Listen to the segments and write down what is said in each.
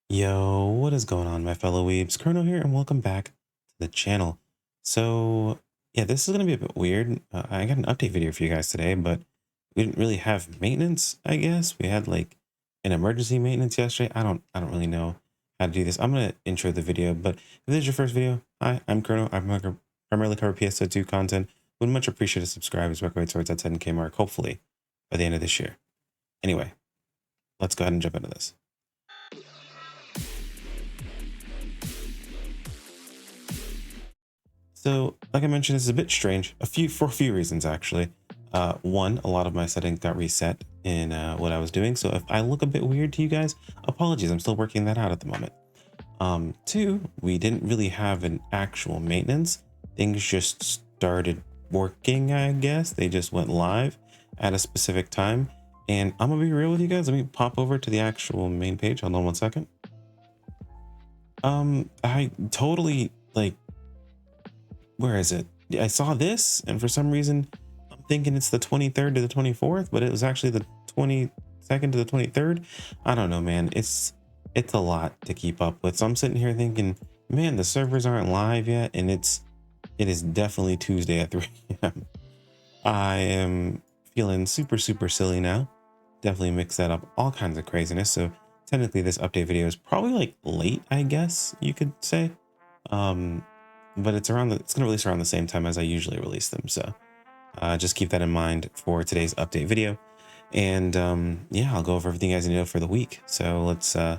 Yo, what is going on, my fellow weebs? Chrono here, and welcome back to the channel. So, yeah, this is going to be a bit weird. I got an update video for you guys today, but we didn't really have maintenance, I guess. We had like an emergency maintenance yesterday. I don't really know how to do this. I'm going to intro the video, but if this is your first video, hi, I'm Chrono. I'm going to primarily cover PSO2 content. Would much appreciate a subscribe as we work our way towards that 10K mark, hopefully by the end of this year. Anyway, let's go ahead and jump into this. So, like I mentioned, this is a bit strange. For a few reasons, actually. One, a lot of my settings got reset in what I was doing. So if I look a bit weird to you guys, apologies. I'm still working that out at the moment. Two, we didn't really have an actual maintenance. Things just started working, I guess. They just went live at a specific time. And I'm gonna be real with you guys. Let me pop over to the actual main page. Hold on one second. I totally like, where is it? I saw this, and for some reason, I'm thinking it's the 23rd to the 24th, but it was actually the 22nd to the 23rd. I don't know, man. It's a lot to keep up with. So I'm sitting here thinking, man, the servers aren't live yet, and it is definitely Tuesday at 3 a.m. I am feeling super silly now. Definitely mix that up, all kinds of craziness. So technically, this update video is probably like late, I guess you could say. But it's gonna release around the same time as I usually release them. So just keep that in mind for today's update video. And yeah, I'll go over everything you guys need to know for the week. So let's go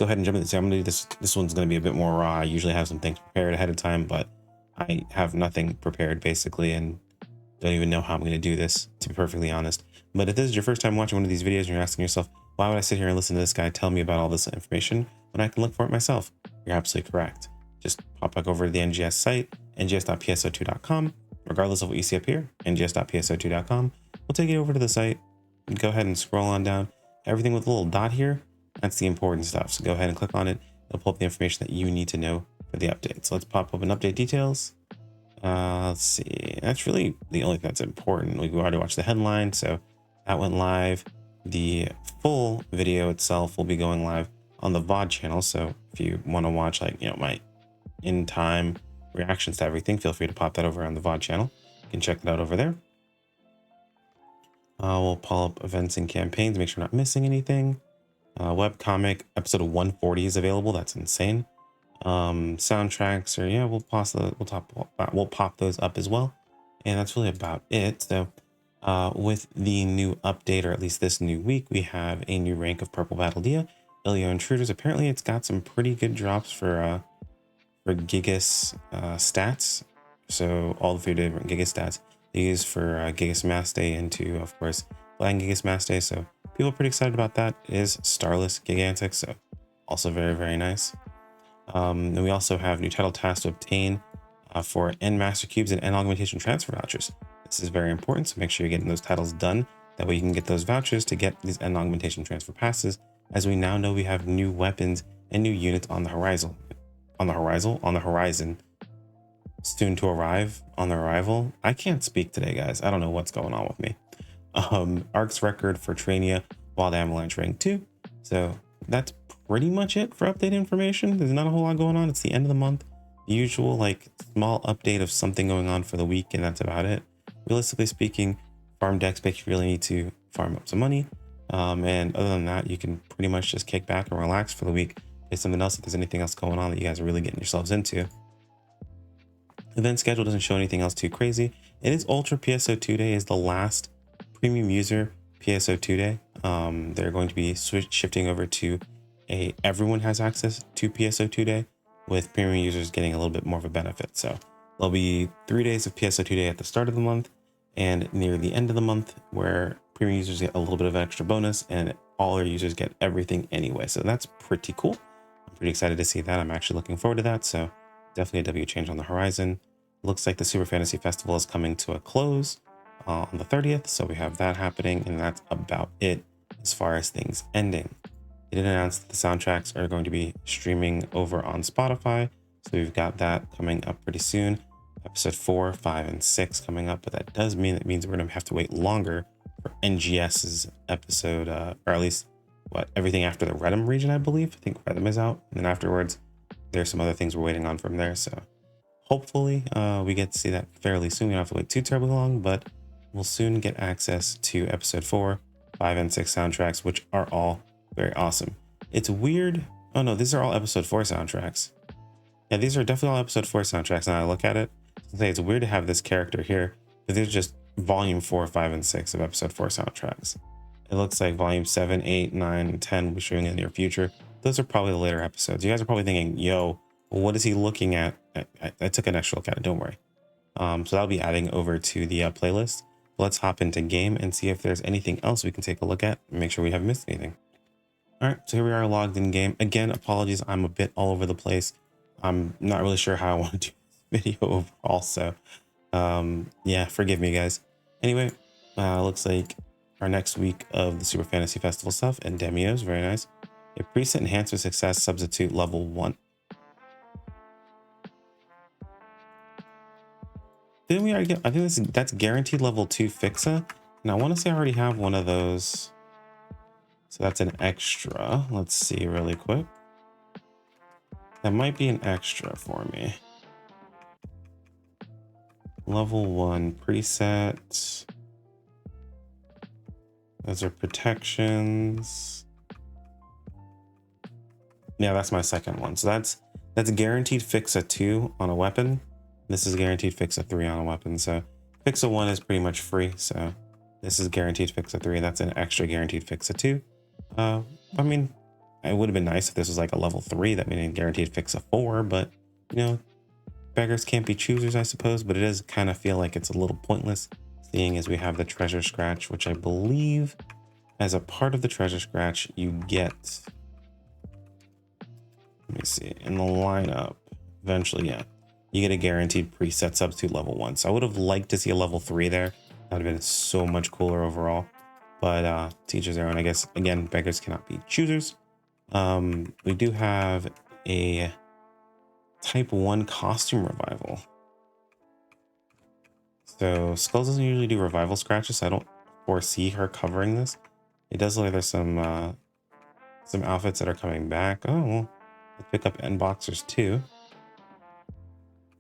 ahead and jump into this. I'm gonna do this. This one's gonna be a bit more raw. I usually have some things prepared ahead of time, but I have nothing prepared basically, and don't even know how I'm gonna do this, to be perfectly honest. But if this is your first time watching one of these videos and you're asking yourself, why would I sit here and listen to this guy tell me about all this information when I can look for it myself? You're absolutely correct. Just pop back over to the NGS site, ngs.pso2.com. Regardless of what you see up here, ngs.pso2.com will take you over to the site. And go ahead and scroll on down. Everything with a little dot here, that's the important stuff. So go ahead and click on it. It'll pull up the information that you need to know for the update. So let's pop open update details. Let's see. That's really the only thing that's important. We already watched the headline, so that went live. The full video itself will be going live on the VOD channel. So if you want to watch, like, my in time reactions to everything, feel free to pop that over on the VOD channel. You can check that out over there. We'll pull up events and campaigns, make sure we're not missing anything. Webcomic episode 140 is available. That's insane. Soundtracks, or yeah, we'll pop those up as well. And that's really about it. So with the new update, or at least this new week, we have a new rank of Purple Battledea, Ilio Intruders. Apparently it's got some pretty good drops for Gigas stats. So all the 3 different Gigas stats they use for Gigas Mass Day into, of course, Flying Gigas Mass Day. So people are pretty excited about that. It is Starless Gigantic, so also very nice. And we also have new title tasks to obtain for N Master Cubes and N Augmentation Transfer vouchers. This is very important, so make sure you're getting those titles done. That way you can get those vouchers to get these N Augmentation Transfer passes, as we now know we have new weapons and new units on the horizon. On the horizon, soon to arrive, on the arrival. I can't speak today, guys. I don't know what's going on with me. Arc's record for Trania, Wild Avalanche rank 2. So that's pretty much it for update information. There's not a whole lot going on. It's the end of the month. The usual, like, small update of something going on for the week, and that's about it. Realistically speaking, farm decks make you really need to farm up some money. And other than that, you can pretty much just kick back and relax for the week. Something else if there's anything else going on that you guys are really getting yourselves into. Event schedule doesn't show anything else too crazy. It is Ultra PSO2 Day is the last premium user PSO2 Day. They're going to be shifting over to everyone has access to PSO2 Day, with premium users getting a little bit more of a benefit. So there'll be 3 days of PSO2 Day at the start of the month and near the end of the month, where premium users get a little bit of an extra bonus and all our users get everything anyway. So that's pretty cool. Pretty excited to see that. I'm actually looking forward to that. So definitely a W change on the horizon. Looks like the Super Fantasy Festival is coming to a close on the 30th. So we have that happening, and that's about it as far as things ending. They did announce that the soundtracks are going to be streaming over on Spotify. So we've got that coming up pretty soon. Episode 4, 5, and 6 coming up, but that does mean we're going to have to wait longer for NGS's episode, or at least what, everything after the Redum region, I believe. I think Redum is out, and then afterwards there's some other things we're waiting on from there. So hopefully we get to see that fairly soon. We don't have to wait too terribly long, but we'll soon get access to episode 4, 5, and 6 soundtracks, which are all very awesome. It's weird. Oh no, these are all episode 4 soundtracks. Yeah, these are definitely all episode 4 soundtracks. Now I look at it, it's weird to have this character here, but these are just volume 4, 5, and 6 of episode 4 soundtracks. It looks like volume 7, 8, 9, and 10 will be showing in the near future. Those are probably the later episodes. You guys are probably thinking, yo, what is he looking at? I took an extra look at it, don't worry. So that'll be adding over to the playlist. Let's hop into game and see if there's anything else we can take a look at and make sure we haven't missed anything. All right, so here we are logged in game. Again, apologies, I'm a bit all over the place. I'm not really sure how I want to do this video overall, so yeah, forgive me guys. Anyway, looks like our next week of the Super Fantasy Festival stuff and Demios, very nice. A preset enhancer success substitute level 1. Didn't we already get, I think that's guaranteed level 2 Fixa, and I want to say I already have one of those. So that's an extra. Let's see really quick. That might be an extra for me. Level 1 preset. Those are protections. Yeah, that's my second one. So that's guaranteed Fixa 2 on a weapon. This is guaranteed Fixa 3 on a weapon. So Fixa 1 is pretty much free. So this is guaranteed Fixa 3. That's an extra guaranteed Fixa 2. I mean, it would have been nice if this was like a level 3, that meaning guaranteed Fixa 4, but you know, beggars can't be choosers, I suppose, but it does kind of feel like it's a little pointless, seeing as we have the treasure scratch, which I believe as a part of the treasure scratch, you get, let me see, in the lineup, eventually, yeah, you get a guaranteed preset substitute level 1. So I would have liked to see a level 3 there. That would have been so much cooler overall. But teachers their own, I guess. Again, beggars cannot be choosers. We do have a type 1 costume revival. So Skulls doesn't usually do revival scratches, so I don't foresee her covering this. It does look like there's some outfits that are coming back. Oh, well, let's pick up end boxers too.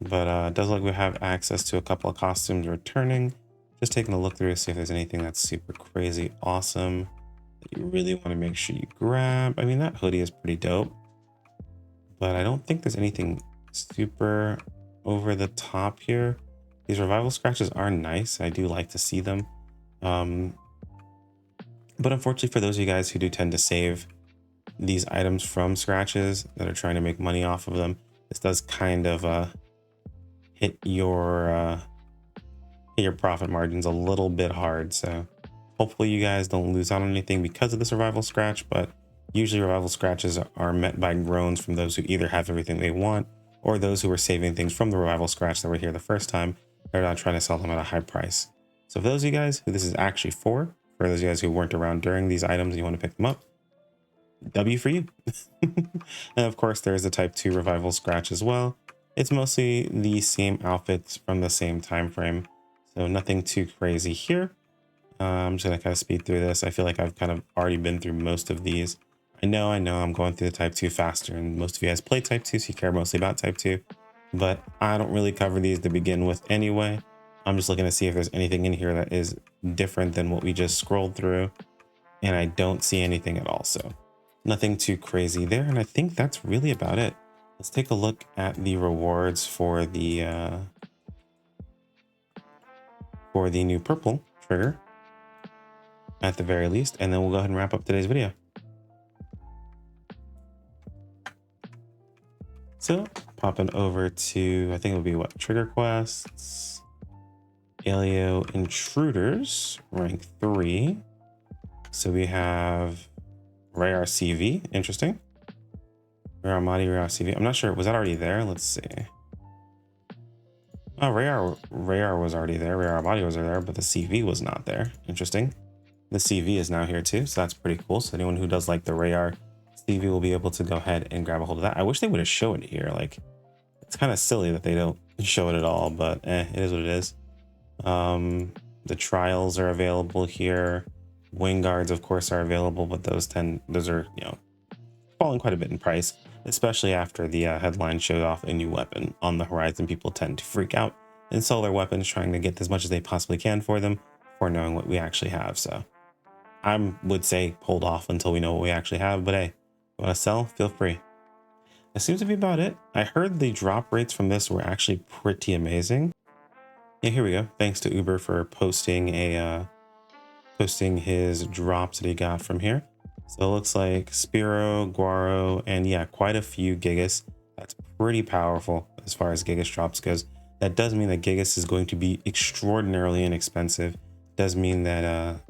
But it does look like we have access to a couple of costumes returning. Just taking a look through to see if there's anything that's super crazy awesome that you really want to make sure you grab. I mean, that hoodie is pretty dope, but I don't think there's anything super over the top here. These revival scratches are nice. I do like to see them. But unfortunately for those of you guys who do tend to save these items from scratches that are trying to make money off of them, this does kind of hit your profit margins a little bit hard. So hopefully you guys don't lose out on anything because of this revival scratch, but usually revival scratches are met by groans from those who either have everything they want or those who are saving things from the revival scratch that were here the first time. They're not trying to sell them at a high price. So for those of you guys who this is actually for those of you guys who weren't around during these items and you want to pick them up, W for you. And of course there's the type 2 revival scratch as well. It's mostly the same outfits from the same time frame. So nothing too crazy here. I'm just gonna kind of speed through this. I feel like I've kind of already been through most of these. I know I'm going through the type 2 faster, and most of you guys play type 2, so you care mostly about type 2. But I don't really cover these to begin with anyway. I'm just looking to see if there's anything in here that is different than what we just scrolled through. And I don't see anything at all. So nothing too crazy there. And I think that's really about it. Let's take a look at the rewards for the new purple trigger at the very least, and then we'll go ahead and wrap up today's video. So popping over to, I think it'll be what, trigger quests, Alio Intruders, rank 3. So we have Rayar CV, interesting. Rayar Madi, Rayar CV. I'm not sure, was that already there? Let's see. Oh, Rayar was already there. Rayar Madi was there, but the CV was not there. Interesting. The CV is now here too, so that's pretty cool. So anyone who does like the Rayar CV will be able to go ahead and grab a hold of that. I wish they would have shown it here. Like, it's kind of silly that they don't show it at all, but it is what it is. The trials are available here. Wing guards, of course, are available, but those are, you know, falling quite a bit in price, especially after the headline showed off a new weapon on the horizon. People tend to freak out and sell their weapons, trying to get as much as they possibly can for them before knowing what we actually have. So I would say hold off until we know what we actually have. But hey, you want to sell? Feel free. That seems to be about it. I heard the drop rates from this were actually pretty amazing. Yeah, here we go. Thanks to Uber for posting his drops that he got from here. So it looks like Spiro, Guaro, and yeah, quite a few Gigas. That's pretty powerful as far as Gigas drops goes. That does mean that Gigas is going to be extraordinarily inexpensive. Does mean that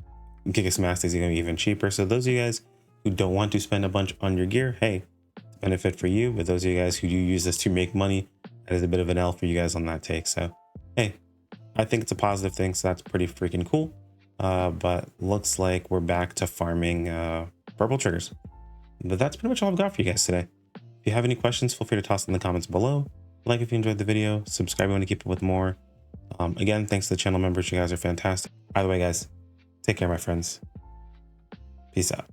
Gigas Master is going to be even cheaper. So those of you guys who don't want to spend a bunch on your gear, hey, it's a benefit for you. But those of you guys who do use this to make money, that is a bit of an L for you guys on that take. So hey, I think it's a positive thing. So that's pretty freaking cool. But looks like we're back to farming purple triggers. But that's pretty much all I've got for you guys today. If you have any questions, feel free to toss in the comments below. Like if you enjoyed the video, subscribe if you want to keep up with more. Again, thanks to the channel members. You guys are fantastic. By the way, guys, take care, my friends. Peace out.